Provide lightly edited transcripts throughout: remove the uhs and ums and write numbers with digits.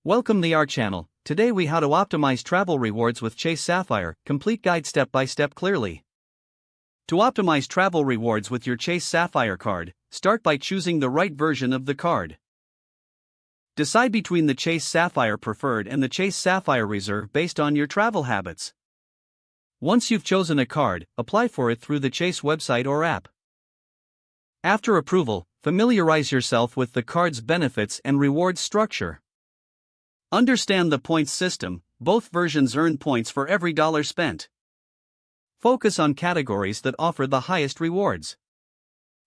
Welcome to our channel. Today we how to optimize travel rewards with Chase Sapphire, complete guide step by step clearly. To optimize travel rewards with your Chase Sapphire card, start by choosing the right version of the card. Decide between the Chase Sapphire Preferred and the Chase Sapphire Reserve based on your travel habits. Once you've chosen a card, apply for it through the Chase website or app. After approval, familiarize yourself with the card's benefits and rewards structure. Understand the points system. Both versions earn points for every dollar spent. Focus on categories that offer the highest rewards.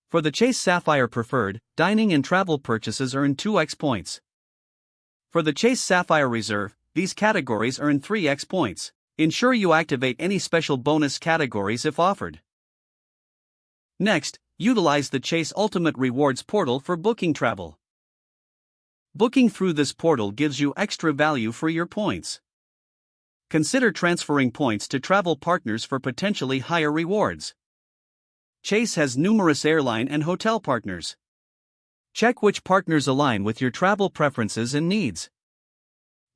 For the Chase Sapphire Preferred, dining and travel purchases earn 2x points. For the Chase Sapphire Reserve, these categories earn 3x points. Ensure you activate any special bonus categories if offered. Next, utilize the Chase Ultimate Rewards portal for booking travel. Booking through this portal gives you extra value for your points. Consider transferring points to travel partners for potentially higher rewards. Chase has numerous airline and hotel partners. Check which partners align with your travel preferences and needs.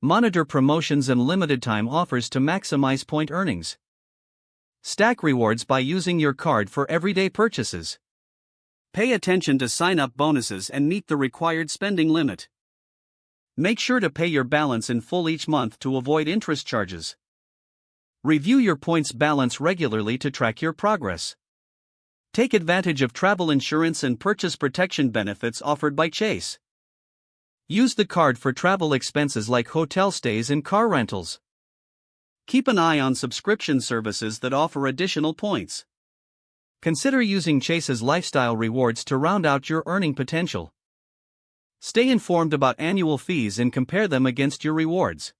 Monitor promotions and limited time offers to maximize point earnings. Stack rewards by using your card for everyday purchases. Pay attention to sign-up bonuses and meet the required spending limit. Make sure to pay your balance in full each month to avoid interest charges. Review your points balance regularly to track your progress. Take advantage of travel insurance and purchase protection benefits offered by Chase. Use the card for travel expenses like hotel stays and car rentals. Keep an eye on subscription services that offer additional points. Consider using Chase's lifestyle rewards to round out your earning potential. Stay informed about annual fees and compare them against your rewards.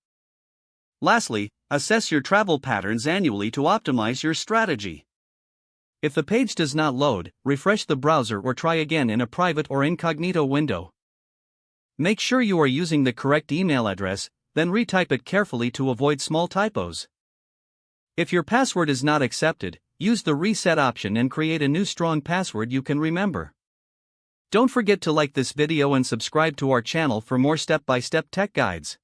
Lastly, assess your travel patterns annually to optimize your strategy. If the page does not load, refresh the browser or try again in a private or incognito window. Make sure you are using the correct email address, then retype it carefully to avoid small typos. If your password is not accepted, use the reset option and create a new strong password you can remember. Don't forget to like this video and subscribe to our channel for more step-by-step tech guides.